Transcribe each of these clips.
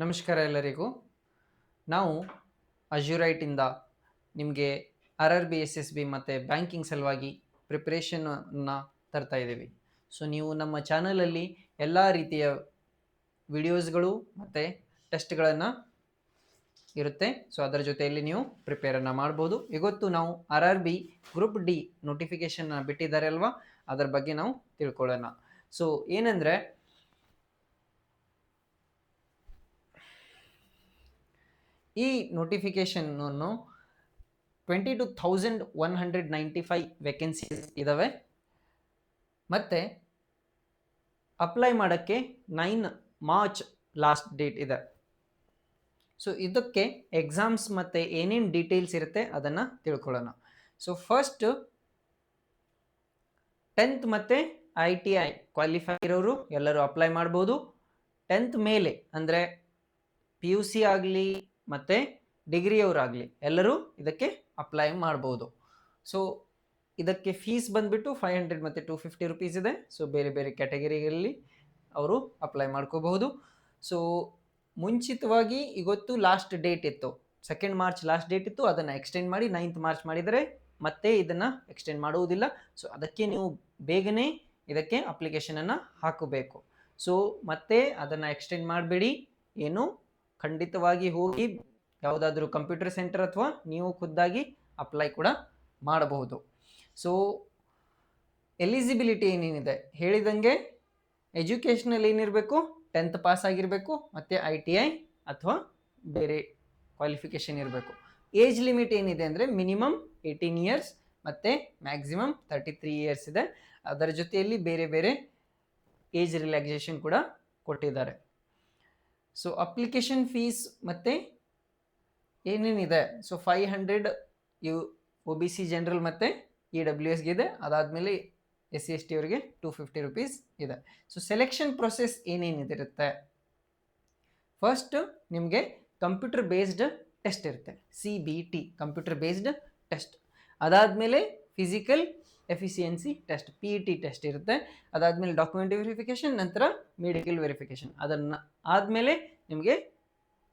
ನಮಸ್ಕಾರ ಎಲ್ಲರಿಗೂ. ನಾವು ಅಜ್ಯೂರೈಟಿಂದ ನಿಮಗೆ RRB SSB ಮತ್ತು ಬ್ಯಾಂಕಿಂಗ್ ಸಲುವಾಗಿ ಪ್ರಿಪ್ರೇಷನನ್ನು ತರ್ತಾ ಇದ್ದೀವಿ. ಸೊ ನೀವು ನಮ್ಮ ಚಾನಲಲ್ಲಿ ಎಲ್ಲ ರೀತಿಯ ವಿಡಿಯೋಸ್ಗಳು ಮತ್ತು ಟೆಸ್ಟ್ಗಳನ್ನು ಇರುತ್ತೆ. ಸೊ ಅದರ ಜೊತೆಯಲ್ಲಿ ನೀವು ಪ್ರಿಪೇರನ್ನು ಮಾಡ್ಬೋದು. ಇವತ್ತು ನಾವು RRB ಗ್ರೂಪ್ ಡಿ ನೋಟಿಫಿಕೇಷನ್ ಬಿಟ್ಟಿದ್ದಾರೆ ಅಲ್ವಾ, ಅದರ ಬಗ್ಗೆ ನಾವು ತಿಳ್ಕೊಳ್ಳೋಣ. ಸೊ ಏನಂದರೆ, ಈ ನೋಟಿಫಿಕೇಷನ್ನು 22,195 ವೇಕೆನ್ಸೀಸ್ ಇದ್ದಾವೆ ಮತ್ತು ಅಪ್ಲೈ ಮಾಡೋಕ್ಕೆ 9 ಮಾರ್ಚ್ ಲಾಸ್ಟ್ ಡೇಟ್ ಇದೆ. ಸೊ ಇದಕ್ಕೆ ಎಕ್ಸಾಮ್ಸ್ ಮತ್ತು ಏನೇನು ಡೀಟೇಲ್ಸ್ ಇರುತ್ತೆ ಅದನ್ನು ತಿಳ್ಕೊಳ್ಳೋಣ. ಸೊ ಫಸ್ಟ್ 10th ಮತ್ತು ITI ಕ್ವಾಲಿಫೈ ಇರೋರು ಎಲ್ಲರೂ ಅಪ್ಲೈ ಮಾಡ್ಬೋದು. 10th ಮೇಲೆ ಅಂದರೆ PUC ಆಗಲಿ ಮತ್ತು ಡಿಗ್ರಿಯವರಾಗಲಿ ಎಲ್ಲರೂ ಇದಕ್ಕೆ ಅಪ್ಲೈ ಮಾಡ್ಬೋದು. ಸೊ ಇದಕ್ಕೆ ಫೀಸ್ ಬಂದುಬಿಟ್ಟು 500 ಮತ್ತು 250 ರುಪೀಸ್ ಇದೆ. ಸೊ ಬೇರೆ ಬೇರೆ ಕ್ಯಾಟಗರಿಗಳಲ್ಲಿ ಅವರು ಅಪ್ಲೈ ಮಾಡ್ಕೋಬಹುದು. ಸೊ ಮುಂಚಿತವಾಗಿ ಇವತ್ತು ಲಾಸ್ಟ್ ಡೇಟ್ ಇತ್ತು, 2nd ಮಾರ್ಚ್ ಲಾಸ್ಟ್ ಡೇಟ್ ಇತ್ತು. ಅದನ್ನು ಎಕ್ಸ್ಟೆಂಡ್ ಮಾಡಿ 9th ಮಾರ್ಚ್ ಮಾಡಿದರೆ ಮತ್ತೆ ಇದನ್ನು ಎಕ್ಸ್ಟೆಂಡ್ ಮಾಡುವುದಿಲ್ಲ. ಸೊ ಅದಕ್ಕೆ ನೀವು ಬೇಗನೆ ಇದಕ್ಕೆ ಅಪ್ಲಿಕೇಶನನ್ನು ಹಾಕಬೇಕು. ಸೊ ಮತ್ತೆ ಅದನ್ನು ಎಕ್ಸ್ಟೆಂಡ್ ಮಾಡಬೇಡಿ, ಏನು ಖಂಡಿತವಾಗಿ ಹೋಗಿ ಯಾವುದಾದ್ರೂ ಕಂಪ್ಯೂಟರ್ ಸೆಂಟರ್ ಅಥವಾ ನೀವು ಖುದ್ದಾಗಿ ಅಪ್ಲೈ ಕೂಡ ಮಾಡಬಹುದು. ಸೊ ಎಲಿಜಿಬಿಲಿಟಿ ಏನೇನಿದೆ ಹೇಳಿದಂಗೆ ಎಜುಕೇಷನಲ್ಲಿ ಏನಿರಬೇಕು, 10th ಪಾಸ್ ಆಗಿರಬೇಕು ಮತ್ತು ITI ಅಥವಾ ಬೇರೆ ಕ್ವಾಲಿಫಿಕೇಷನ್ ಇರಬೇಕು. ಏಜ್ ಲಿಮಿಟ್ ಏನಿದೆ ಅಂದರೆ ಮಿನಿಮಮ್ 18 ಇಯರ್ಸ್ ಮತ್ತು ಮ್ಯಾಕ್ಸಿಮಮ್ 33 ಇಯರ್ಸ್ ಇದೆ. ಅದರ ಜೊತೆಯಲ್ಲಿ ಬೇರೆ ಬೇರೆ ಏಜ್ ರಿಲ್ಯಾಕ್ಸೇಷನ್ ಕೂಡ ಕೊಟ್ಟಿದ್ದಾರೆ. ಸೊ ಅಪ್ಲಿಕೇಶನ್ ಫೀಸ್ ಮತ್ತು ಏನೇನಿದೆ, ಸೊ 500 OBC ಜನರಲ್ ಮತ್ತು EWSಗೆ ಇದೆ. ಅದಾದಮೇಲೆ SC/ST ಅವರಿಗೆ 250 ರುಪೀಸ್ ಇದೆ. ಸೊ ಸೆಲೆಕ್ಷನ್ ಪ್ರೊಸೆಸ್ ಏನೇನಿದಿರುತ್ತೆ, ಫಸ್ಟ್ ನಿಮಗೆ ಕಂಪ್ಯೂಟರ್ ಬೇಸ್ಡ್ ಟೆಸ್ಟ್ ಇರುತ್ತೆ, CBT ಕಂಪ್ಯೂಟರ್ ಬೇಸ್ಡ್ ಟೆಸ್ಟ್. ಅದಾದಮೇಲೆ physical efficiency test PET test ಇರುತ್ತೆ. ಅದಾದಮೇಲೆ ಡಾಕ್ಯುಮೆಂಟ್ ವೆರಿಫಿಕೇಷನ್, ನಂತರ ಮೆಡಿಕಲ್ ವೆರಿಫಿಕೇಷನ್. ಅದನ್ನು ಆದಮೇಲೆ ನಿಮಗೆ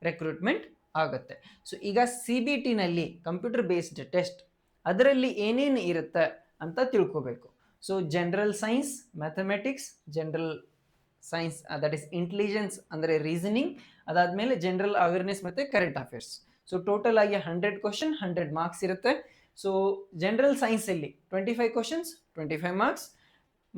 ರೆಕ್ರೂಟ್ಮೆಂಟ್ ಆಗುತ್ತೆ. ಸೊ ಈಗ CBTನಲ್ಲಿ ಕಂಪ್ಯೂಟರ್ ಬೇಸ್ಡ್ ಟೆಸ್ಟ್ ಅದರಲ್ಲಿ ಏನೇನು ಇರುತ್ತೆ ಅಂತ ತಿಳ್ಕೋಬೇಕು. So general science, mathematics, general science that is intelligence ಅಂದರೆ ರೀಸನಿಂಗ್, ಅದಾದಮೇಲೆ ಜನರಲ್ ಅವೇರ್ನೆಸ್ ಮತ್ತು ಕರೆಂಟ್ ಅಫೇರ್ಸ್. ಸೊ ಟೋಟಲ್ ಆಗಿ 100 ಕ್ವಶನ್ 100 ಮಾರ್ಕ್ಸ್ ಇರುತ್ತೆ. ಸೊ ಜನರಲ್ ಸೈನ್ಸಲ್ಲಿ 25 ಕ್ವಶನ್ಸ್ 25 ಮಾರ್ಕ್ಸ್,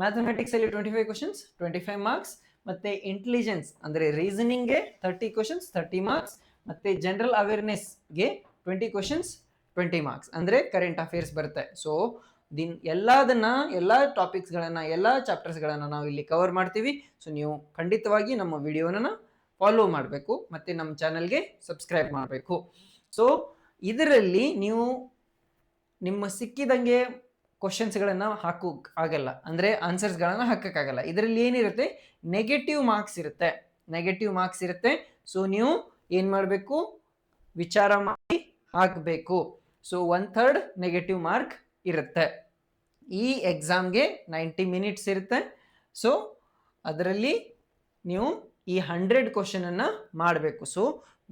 ಮ್ಯಾಥಮೆಟಿಕ್ಸಲ್ಲಿ 25 ಕ್ವಶನ್ಸ್ 25 ಮಾರ್ಕ್ಸ್, ಮತ್ತು ಇಂಟೆಲಿಜೆನ್ಸ್ ಅಂದರೆ ರೀಸನಿಂಗ್ಗೆ 30 ಕ್ವಶನ್ಸ್ 30 ಮಾರ್ಕ್ಸ್, ಮತ್ತು ಜನರಲ್ ಅವೇರ್ನೆಸ್ಗೆ 20 ಕ್ವಶನ್ಸ್ 20 ಮಾರ್ಕ್ಸ್ ಅಂದರೆ ಕರೆಂಟ್ ಅಫೇರ್ಸ್ ಬರುತ್ತೆ. ಸೊ ಎಲ್ಲ ಟಾಪಿಕ್ಸ್ಗಳನ್ನು ಎಲ್ಲ ಚಾಪ್ಟರ್ಸ್ಗಳನ್ನು ನಾವು ಇಲ್ಲಿ ಕವರ್ ಮಾಡ್ತೀವಿ. ಸೊ ನೀವು ಖಂಡಿತವಾಗಿ ನಮ್ಮ ವಿಡಿಯೋನ ಫಾಲೋ ಮಾಡಬೇಕು ಮತ್ತು ನಮ್ಮ ಚಾನಲ್ಗೆ ಸಬ್ಸ್ಕ್ರೈಬ್ ಮಾಡಬೇಕು. ಸೊ ಇದರಲ್ಲಿ ನೀವು ನಿಮ್ಮ ಸಿಕ್ಕಿದಂಗೆ ಕ್ವಶನ್ಸ್ಗಳನ್ನು ಹಾಕೋಕ್ಕಾಗಲ್ಲ, ಅಂದರೆ ಆನ್ಸರ್ಸ್ಗಳನ್ನು ಹಾಕೋಕ್ಕಾಗಲ್ಲ. ಇದರಲ್ಲಿ ಏನಿರುತ್ತೆ, ನೆಗೆಟಿವ್ ಮಾರ್ಕ್ಸ್ ಇರುತ್ತೆ. ಸೊ ನೀವು ಏನು ಮಾಡಬೇಕು, ವಿಚಾರ ಮಾಡಿ ಹಾಕಬೇಕು. ಸೊ 1/3 ನೆಗೆಟಿವ್ ಮಾರ್ಕ್ ಇರುತ್ತೆ. ಈ ಎಕ್ಸಾಮ್ಗೆ 90 ಮಿನಿಟ್ಸ್ ಇರುತ್ತೆ. ಸೊ ಅದರಲ್ಲಿ ನೀವು ಈ 100 ಕ್ವಶನನ್ನು ಮಾಡಬೇಕು. ಸೊ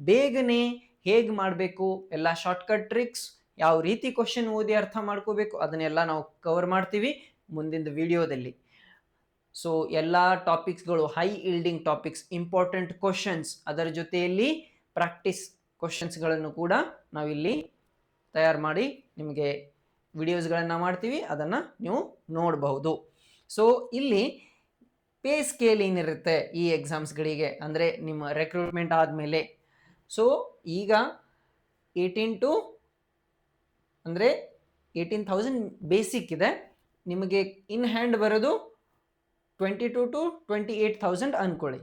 ಬೇಗನೆ ಹೇಗೆ ಮಾಡಬೇಕು, ಎಲ್ಲ ಶಾರ್ಟ್ಕಟ್ ಟ್ರಿಕ್ಸ್, ಯಾವ ರೀತಿ ಕ್ವಶನ್ ಓದಿ ಅರ್ಥ ಮಾಡ್ಕೋಬೇಕು, ಅದನ್ನೆಲ್ಲ ನಾವು ಕವರ್ ಮಾಡ್ತೀವಿ ಮುಂದಿನ ವಿಡಿಯೋದಲ್ಲಿ. ಸೊ ಎಲ್ಲ ಟಾಪಿಕ್ಸ್ಗಳು high yielding topics, important questions, ಅದರ ಜೊತೆಯಲ್ಲಿ ಪ್ರಾಕ್ಟೀಸ್ ಕ್ವಶನ್ಸ್ಗಳನ್ನು ಕೂಡ ನಾವಿಲ್ಲಿ ತಯಾರು ಮಾಡಿ ನಿಮಗೆ ವಿಡಿಯೋಸ್ಗಳನ್ನು ಮಾಡ್ತೀವಿ, ಅದನ್ನು ನೀವು ನೋಡಬಹುದು. ಸೊ ಇಲ್ಲಿ ಪೇ ಸ್ಕೇಲ್ ಏನಿರುತ್ತೆ ಈ ಎಕ್ಸಾಮ್ಸ್ಗಳಿಗೆ, ಅಂದರೆ ನಿಮ್ಮ ರೆಕ್ರೂಟ್ಮೆಂಟ್ ಆದಮೇಲೆ. ಸೊ ಈಗ 18,000 ಬೇಸಿಕ್ ಇದೆ, ನಿಮಗೆ ಇನ್ ಹ್ಯಾಂಡ್ ಬರೋದು 22,000 to 28,000 ಅಂದ್ಕೊಳ್ಳಿ,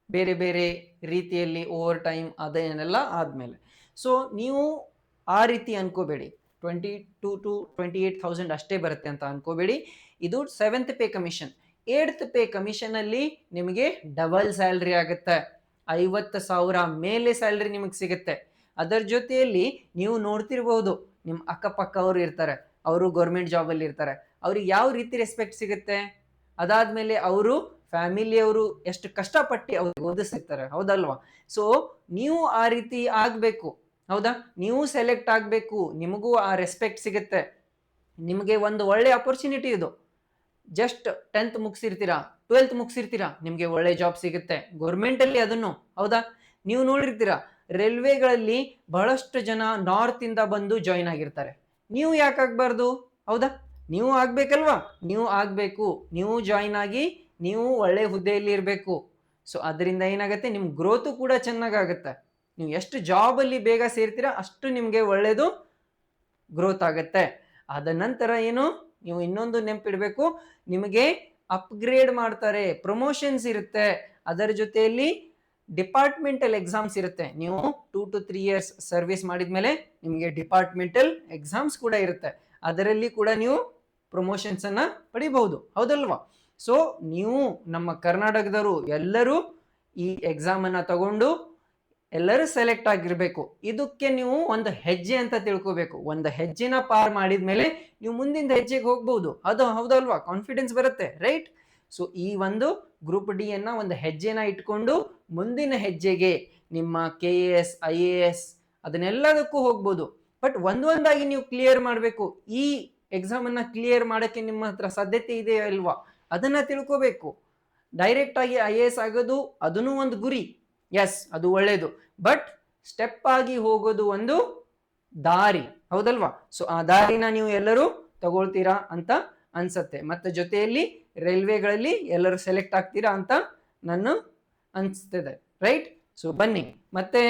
ಬೇರೆ ಬೇರೆ ರೀತಿಯಲ್ಲಿ ಓವರ್ ಟೈಮ್ ಅದೇನೆಲ್ಲ ಆದಮೇಲೆ. ಸೊ ನೀವು ಆ ರೀತಿ ಅನ್ಕೋಬೇಡಿ, 22,000 to 28,000 ಅಷ್ಟೇ ಬರುತ್ತೆ ಅಂತ ಅನ್ಕೋಬೇಡಿ. ಇದು 7th pay commission. 8th pay ಕಮಿಷನಲ್ಲಿ ನಿಮಗೆ ಡಬಲ್ ಸ್ಯಾಲ್ರಿ ಆಗುತ್ತೆ, 50,000 ಮೇಲೆ ಸ್ಯಾಲ್ರಿ ನಿಮಗೆ ಸಿಗುತ್ತೆ. ಅದರ ಜೊತೆಯಲ್ಲಿ ನೀವು ನೋಡ್ತಿರ್ಬೋದು, ನಿಮ್ಮ ಅಕ್ಕಪಕ್ಕ ಅವರು ಇರ್ತಾರೆ, ಅವರು ಗೌರ್ಮೆಂಟ್ ಜಾಬಲ್ಲಿ ಇರ್ತಾರೆ, ಅವ್ರಿಗೆ ಯಾವ ರೀತಿ ರೆಸ್ಪೆಕ್ಟ್ ಸಿಗುತ್ತೆ. ಅದಾದಮೇಲೆ ಅವರು ಫ್ಯಾಮಿಲಿಯವರು ಎಷ್ಟು ಕಷ್ಟಪಟ್ಟು ಅವ್ರಿಗೆ ಓದಿಸ್ತಿರ್ತಾರೆ, ಹೌದಲ್ವಾ? ಸೊ ನೀವು ಆ ರೀತಿ ಆಗ್ಬೇಕು, ಹೌದಾ? ನೀವು ಸೆಲೆಕ್ಟ್ ಆಗ್ಬೇಕು, ನಿಮಗೂ ಆ ರೆಸ್ಪೆಕ್ಟ್ ಸಿಗುತ್ತೆ. ನಿಮಗೆ ಒಂದು ಒಳ್ಳೆ ಅಪರ್ಚುನಿಟಿ ಇದು. ಜಸ್ಟ್ 10th ಮುಗಿಸಿರ್ತೀರಾ, 12th ಮುಗಿಸಿರ್ತೀರಾ, ನಿಮ್ಗೆ ಒಳ್ಳೆ ಜಾಬ್ ಸಿಗುತ್ತೆ ಗೌರ್ಮೆಂಟ್ ಅಲ್ಲಿ, ಅದನ್ನು, ಹೌದಾ? ನೀವು ನೋಡಿರ್ತೀರಾ ರೈಲ್ವೆಗಳಲ್ಲಿ ಬಹಳಷ್ಟು ಜನ ನಾರ್ತ್ ಇಂದ ಬಂದು ಜಾಯಿನ್ ಆಗಿರ್ತಾರೆ. ನೀವು ಯಾಕೆ ಆಗ್ಬಾರ್ದು, ಹೌದಾ? ನೀವು ಆಗ್ಬೇಕಲ್ವಾ? ನೀವು ಆಗ್ಬೇಕು, ನೀವು ಜಾಯಿನ್ ಆಗಿ ನೀವು ಒಳ್ಳೆ ಹುದ್ದೆಯಲ್ಲಿ ಇರಬೇಕು. ಸೊ ಅದರಿಂದ ಏನಾಗುತ್ತೆ, ನಿಮ್ ಗ್ರೋತು ಕೂಡ ಚೆನ್ನಾಗಾಗುತ್ತೆ. ನೀವು ಎಷ್ಟು ಜಾಬ್ ಅಲ್ಲಿ ಬೇಗ ಸೇರ್ತೀರಾ ಅಷ್ಟು ನಿಮ್ಗೆ ಒಳ್ಳೇದು ಗ್ರೋತ್ ಆಗುತ್ತೆ. ಅದ ನಂತರ ಏನು, ನೀವು ಇನ್ನೊಂದು ನೆನಪಿಡ್ಬೇಕು, ನಿಮಗೆ ಅಪ್ಗ್ರೇಡ್ ಮಾಡ್ತಾರೆ, ಪ್ರಮೋಷನ್ಸ್ ಇರುತ್ತೆ, ಅದರ ಜೊತೆಯಲ್ಲಿ ಡಿಪಾರ್ಟ್ಮೆಂಟಲ್ ಎಕ್ಸಾಮ್ಸ್ ಇರುತ್ತೆ. ನೀವು 2 to 3 years ಸರ್ವಿಸ್ ಮಾಡಿದ್ಮೇಲೆ ನಿಮಗೆ ಡಿಪಾರ್ಟ್ಮೆಂಟಲ್ ಎಕ್ಸಾಮ್ಸ್ ಕೂಡ ಇರುತ್ತೆ, ಅದರಲ್ಲಿ ಕೂಡ ನೀವು ಪ್ರಮೋಷನ್ಸ್ ಅನ್ನ ಪಡಿಬಹುದು, ಹೌದಲ್ವಾ? ಸೊ ನೀವು ನಮ್ಮ ಕರ್ನಾಟಕದವರು ಎಲ್ಲರೂ ಈ ಎಕ್ಸಾಮ್ ಅನ್ನ ತಗೊಂಡು ಎಲ್ಲರೂ ಸೆಲೆಕ್ಟ್ ಆಗಿರ್ಬೇಕು. ಇದಕ್ಕೆ ನೀವು ಒಂದು ಹೆಜ್ಜೆ ಅಂತ ತಿಳ್ಕೋಬೇಕು. ಒಂದು ಹೆಜ್ಜೆನ ಪಾರ್ ಮಾಡಿದ್ಮೇಲೆ ನೀವು ಮುಂದಿನ ಹೆಜ್ಜೆಗೆ ಹೋಗ್ಬಹುದು, ಅದು ಹೌದಲ್ವಾ? ಕಾನ್ಫಿಡೆನ್ಸ್ ಬರುತ್ತೆ, ರೈಟ್? ಸೊ ಈ ಒಂದು ಗ್ರೂಪ್ ಡಿ ಅನ್ನ ಒಂದು ಹೆಜ್ಜೆನ ಇಟ್ಕೊಂಡು ಮುಂದಿನ ಹೆಜ್ಜೆಗೆ ನಿಮ್ಮ KAS IAS ಅದನ್ನೆಲ್ಲದಕ್ಕೂ ಹೋಗ್ಬೋದು. ಬಟ್ ಒಂದೊಂದಾಗಿ ನೀವು ಕ್ಲಿಯರ್ ಮಾಡಬೇಕು. ಈ ಎಕ್ಸಾಮ್ ಅನ್ನ ಕ್ಲಿಯರ್ ಮಾಡಕ್ಕೆ ನಿಮ್ಮ ಹತ್ರ ಸಾಧ್ಯತೆ ಇದೆ ಅಲ್ವಾ, ಅದನ್ನ ತಿಳ್ಕೋಬೇಕು. ಡೈರೆಕ್ಟ್ ಆಗಿ IAS ಆಗೋದು ಅದನ್ನು ಒಂದು ಗುರಿ, ಎಸ್ ಅದು ಒಳ್ಳೇದು, ಬಟ್ ಸ್ಟೆಪ್ ಆಗಿ ಹೋಗೋದು ಒಂದು ದಾರಿ, ಹೌದಲ್ವಾ? ಸೊ ಆ ದಾರಿನ ನೀವು ಎಲ್ಲರೂ ತಗೊಳ್ತೀರಾ ಅಂತ ಅನ್ಸತ್ತೆ. ಮತ್ತೆ ಜೊತೆಯಲ್ಲಿ ರೈಲ್ವೆಗಳಲ್ಲಿ ಎಲ್ಲರೂ ಸೆಲೆಕ್ಟ್ ಆಗ್ತೀರಾ ಅಂತ ನಾನು ಅನ್ಸ್ತಿದೆ, ರೈಟ್? ಸೊ ಬನ್ನಿ, ಮತ್ತೆ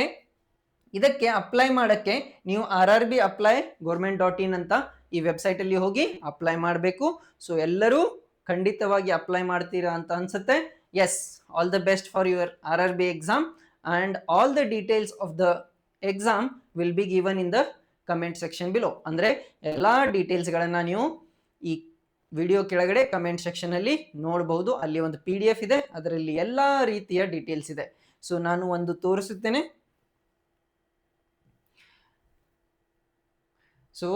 ಇದಕ್ಕೆ ಅಪ್ಲೈ ಮಾಡಕ್ಕೆ ನೀವು RRB ಅಪ್ಲೈ government.in ಅಂತ ಈ ವೆಬ್ಸೈಟ್ ಅಲ್ಲಿ ಹೋಗಿ ಅಪ್ಲೈ ಮಾಡಬೇಕು. ಸೊ ಎಲ್ಲರೂ ಖಂಡಿತವಾಗಿ ಅಪ್ಲೈ ಮಾಡ್ತೀರಾ ಅಂತ ಅನ್ಸುತ್ತೆ. Yes, all the best for your RRB exam and all the details of the exam will be given in the comment section below. ಅಂದ್ರೆ ಎಲ್ಲಾ ಡೀಟೇಲ್ಸ್ ಗಳನ್ನ ನೀವು ಈ ವಿಡಿಯೋ ಕೆಳಗಡೆ ಕಮೆಂಟ್ ಸೆಕ್ಷನ್ ಅಲ್ಲಿ ನೋಡಬಹುದು. ಅಲ್ಲಿ ಒಂದು PDF ಇದೆ, ಅದರಲ್ಲಿ ಎಲ್ಲಾ ರೀತಿಯ ಡೀಟೇಲ್ಸ್ ಇದೆ. ಸೊ ನಾನು ಒಂದು ತೋರಿಸುತ್ತೇನೆ. ಸೊ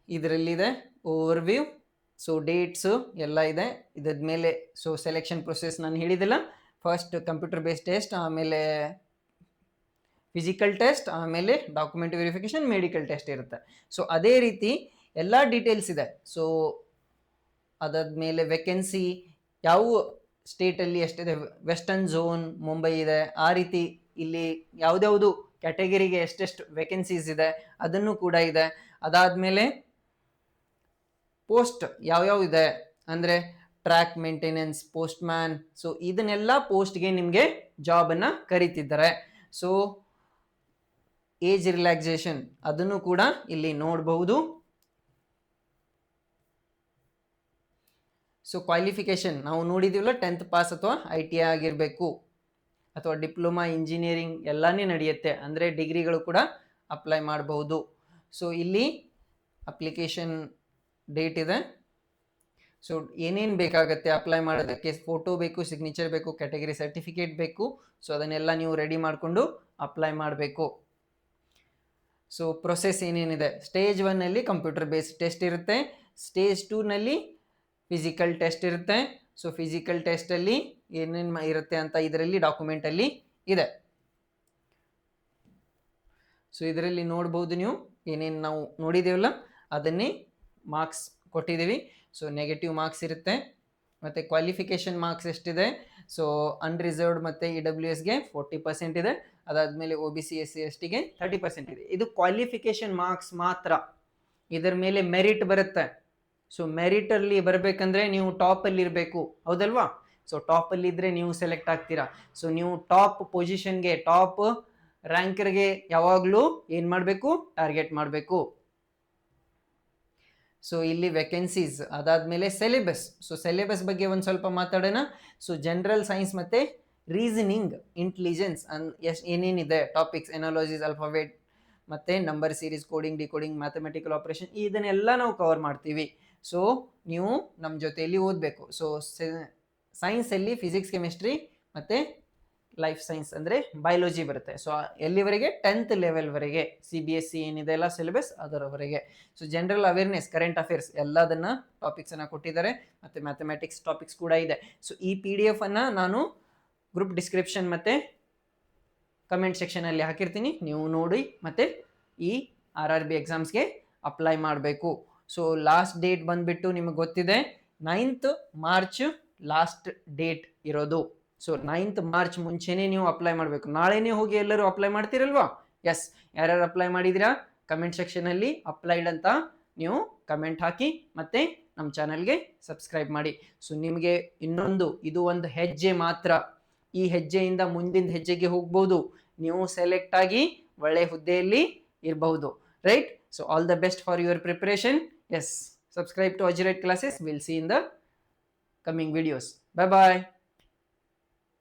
ಇದರಲ್ಲಿದೆ ಓವರ್ವ್ಯೂ, ಸೊ ಡೇಟ್ಸ್ ಎಲ್ಲ ಇದೆ ಇದ್ರ ಮೇಲೆ. ಸೊ ಸೆಲೆಕ್ಷನ್ ಪ್ರೊಸೆಸ್ ನಾನು ಹೇಳಿದಿಲ್ಲ, ಫಸ್ಟ್ ಕಂಪ್ಯೂಟರ್ ಬೇಸ್ಡ್ ಟೆಸ್ಟ್, ಆಮೇಲೆ ಫಿಸಿಕಲ್ ಟೆಸ್ಟ್, ಆಮೇಲೆ ಡಾಕ್ಯುಮೆಂಟ್ ವೆರಿಫಿಕೇಶನ್, ಮೆಡಿಕಲ್ ಟೆಸ್ಟ್ ಇರುತ್ತೆ. ಸೊ ಅದೇ ರೀತಿ ಎಲ್ಲ ಡೀಟೇಲ್ಸ್ ಇದೆ. ಸೊ ಅದಾದ್ಮೇಲೆ ವೇಕೆನ್ಸಿ ಯಾವ ಸ್ಟೇಟಲ್ಲಿ ಎಷ್ಟಿದೆ, ವೆಸ್ಟರ್ನ್ ಝೋನ್ ಮುಂಬೈ ಇದೆ, ಆ ರೀತಿ ಇಲ್ಲಿ ಯಾವ್ದ್ಯಾವುದು ಕ್ಯಾಟಗರಿಗೆ ಎಷ್ಟೆಷ್ಟು ವೇಕೆನ್ಸೀಸ್ ಇದೆ ಅದನ್ನು ಕೂಡ ಇದೆ. ಅದಾದ್ಮೇಲೆ ಪೋಸ್ಟ್ ಯಾವ್ಯಾವ ಇದೆ ಅಂದ್ರೆ track maintenance, post man, so ಇದನ್ನೆಲ್ಲ ಪೋಸ್ಟ್ಗೆ ನಿಮಗೆ ಜಾಬ್ ಅನ್ನ ಕರೀತಿದ್ದಾರೆ. ಸೊ ಏಜ್ ರಿಲ್ಯಾಕ್ಸೇಷನ್ ಅದನ್ನು ಕೂಡ ಇಲ್ಲಿ ನೋಡಬಹುದು. ಸೊ ಕ್ವಾಲಿಫಿಕೇಶನ್ ನಾವು ನೋಡಿದೀವಲ್ಲ, 10th ಪಾಸ್ ಅಥವಾ ITI ಆಗಿರಬೇಕು, ಅಥವಾ ಡಿಪ್ಲೊಮಾ ಇಂಜಿನಿಯರಿಂಗ್ ಎಲ್ಲಾನೇ ನಡೆಯುತ್ತೆ, ಅಂದರೆ ಡಿಗ್ರಿಗಳು ಕೂಡ ಅಪ್ಲೈ ಮಾಡಬಹುದು. ಸೊ ಇಲ್ಲಿ ಅಪ್ಲಿಕೇಶನ್ ಡೇಟ್ ಇದೆ. ಸೊ ಏನೇನು ಬೇಕಾಗುತ್ತೆ ಅಪ್ಲೈ ಮಾಡೋದಕ್ಕೆ, ಫೋಟೋ ಬೇಕು, ಸಿಗ್ನೇಚರ್ ಬೇಕು, ಕ್ಯಾಟಗರಿ ಸರ್ಟಿಫಿಕೇಟ್ ಬೇಕು. ಸೊ ಅದನ್ನೆಲ್ಲ ನೀವು ರೆಡಿ ಮಾಡಿಕೊಂಡು ಅಪ್ಲೈ ಮಾಡಬೇಕು. ಸೊ ಪ್ರೊಸೆಸ್ ಏನೇನಿದೆ, ಸ್ಟೇಜ್ 1ನಲ್ಲಿ ಕಂಪ್ಯೂಟರ್ ಬೇಸ್ಡ್ ಟೆಸ್ಟ್ ಇರುತ್ತೆ, ಸ್ಟೇಜ್ 2ನಲ್ಲಿ ಫಿಸಿಕಲ್ ಟೆಸ್ಟ್ ಇರುತ್ತೆ. ಸೊ ಫಿಸಿಕಲ್ ಟೆಸ್ಟಲ್ಲಿ ಏನೇನು ಇರುತ್ತೆ ಅಂತ ಇದರಲ್ಲಿ ಡಾಕ್ಯುಮೆಂಟಲ್ಲಿ ಇದೆ. ಸೊ ಇದರಲ್ಲಿ ನೋಡ್ಬೋದು ನೀವು ಏನೇನು ನಾವು ನೋಡಿದೇವಲ್ಲ ಅದನ್ನೇ ಮಾರ್ಕ್ಸ್ ಕೊಟ್ಟಿದ್ದೀವಿ. ಸೊ ನೆಗೆಟಿವ್ ಮಾರ್ಕ್ಸ್ ಇರುತ್ತೆ, ಮತ್ತು ಕ್ವಾಲಿಫಿಕೇಷನ್ ಮಾರ್ಕ್ಸ್ ಎಷ್ಟಿದೆ, ಸೊ ಅನ್ರಿಸರ್ವ್ಡ್ ಮತ್ತು EWSಗೆ 40% ಇದೆ, ಅದಾದಮೇಲೆ OBC SC STಗೆ 30% ಇದೆ. ಇದು ಕ್ವಾಲಿಫಿಕೇಷನ್ ಮಾರ್ಕ್ಸ್ ಮಾತ್ರ, ಇದರ ಮೇಲೆ ಮೆರಿಟ್ ಬರುತ್ತೆ. ಸೊ ಮೆರಿಟಲ್ಲಿ ಬರಬೇಕಂದ್ರೆ ನೀವು ಟಾಪಲ್ಲಿ ಇರಬೇಕು, ಹೌದಲ್ವಾ? ಸೊ ಟಾಪಲ್ಲಿ ಇದ್ದರೆ ನೀವು ಸೆಲೆಕ್ಟ್ ಆಗ್ತೀರಾ. ಸೊ ನೀವು ಟಾಪ್ ಪೊಸಿಷನ್ಗೆ, ಟಾಪ್ ರ್ಯಾಂಕರ್ಗೆ ಯಾವಾಗಲೂ ಏನು ಮಾಡಬೇಕು, ಟಾರ್ಗೆಟ್ ಮಾಡಬೇಕು. ಸೊ ಇಲ್ಲಿ ವೇಕೆನ್ಸೀಸ್, ಅದಾದಮೇಲೆ ಸಿಲೆಬಸ್. ಸೊ ಸಿಲೆಬಸ್ ಬಗ್ಗೆ ಒಂದು ಸ್ವಲ್ಪ ಮಾತಾಡೋಣ. ಸೊ ಜನರಲ್ ಸೈನ್ಸ್ ಮತ್ತು ರೀಸನಿಂಗ್, ಇಂಟೆಲಿಜೆನ್ಸ್ ಏನೇನಿದೆ ಟಾಪಿಕ್ಸ್, ಎನಾಲಜಿಸ್, ಆಲ್ಫಾಬೆಟ್ ಮತ್ತು number series, coding, decoding, mathematical operation, ಇದನ್ನೆಲ್ಲ ನಾವು ಕವರ್ ಮಾಡ್ತೀವಿ. ಸೊ ನೀವು ನಮ್ಮ ಜೊತೆಯಲ್ಲಿ ಓದಬೇಕು. ಸೊ ಸೈನ್ಸಲ್ಲಿ ಫಿಸಿಕ್ಸ್, ಕೆಮಿಸ್ಟ್ರಿ ಮತ್ತು ಲೈಫ್ ಸೈನ್ಸ್ ಅಂದರೆ ಬಯಾಲಜಿ ಬರುತ್ತೆ. ಸೊ ಎಲ್ಲಿವರೆಗೆ 10th ಲೆವೆಲ್ವರೆಗೆ CBSE ಏನಿದೆ ಎಲ್ಲ ಸಿಲೆಬಸ್ ಅದರವರೆಗೆ. So general awareness, current affairs ಎಲ್ಲದನ್ನ ಟಾಪಿಕ್ಸನ್ನು ಕೊಟ್ಟಿದ್ದಾರೆ, ಮತ್ತು ಮ್ಯಾಥಮೆಟಿಕ್ಸ್ ಟಾಪಿಕ್ಸ್ ಕೂಡ ಇದೆ. ಸೊ ಈ PDF ಅನ್ನು ನಾನು ಗ್ರೂಪ್ ಡಿಸ್ಕ್ರಿಪ್ಷನ್ ಮತ್ತು ಕಮೆಂಟ್ ಸೆಕ್ಷನಲ್ಲಿ ಹಾಕಿರ್ತೀನಿ, ನೀವು ನೋಡಿ ಮತ್ತು ಈ RRB ಎಕ್ಸಾಮ್ಸ್ಗೆ ಅಪ್ಲೈ ಮಾಡಬೇಕು. ಸೊ ಲಾಸ್ಟ್ ಡೇಟ್ ಬಂದುಬಿಟ್ಟು ನಿಮಗೆ ಗೊತ್ತಿದೆ 9th ಮಾರ್ಚ್ ಲಾಸ್ಟ್ ಡೇಟ್ ಇರೋದು. ಸೊ 9th ಮಾರ್ಚ್ ಮುಂಚೆನೇ ನೀವು ಅಪ್ಲೈ ಮಾಡಬೇಕು. ನಾಳೆನೇ ಹೋಗಿ ಎಲ್ಲರೂ ಅಪ್ಲೈ ಮಾಡ್ತೀರಲ್ವಾ? ಎಸ್, ಯಾರ್ಯಾರು ಅಪ್ಲೈ ಮಾಡಿದ್ದೀರಾ ಕಮೆಂಟ್ ಸೆಕ್ಷನಲ್ಲಿ ಅಪ್ಲೈಡ್ ಅಂತ ನೀವು ಕಮೆಂಟ್ ಹಾಕಿ, ಮತ್ತು ನಮ್ಮ ಚಾನಲ್ಗೆ ಸಬ್ಸ್ಕ್ರೈಬ್ ಮಾಡಿ. ಸೊ ನಿಮಗೆ ಇನ್ನೊಂದು, ಇದು ಒಂದು ಹೆಜ್ಜೆ ಮಾತ್ರ. ಈ ಹೆಜ್ಜೆಯಿಂದ ಮುಂದಿನ ಹೆಜ್ಜೆಗೆ ಹೋಗ್ಬೋದು, ನೀವು ಸೆಲೆಕ್ಟ್ ಆಗಿ ಒಳ್ಳೆ ಹುದ್ದೆಯಲ್ಲಿ ಇರಬಹುದು, right? So all the best for your preparation. Yes, subscribe to Ajirite Classes. We'll see in the coming videos. Bye bye.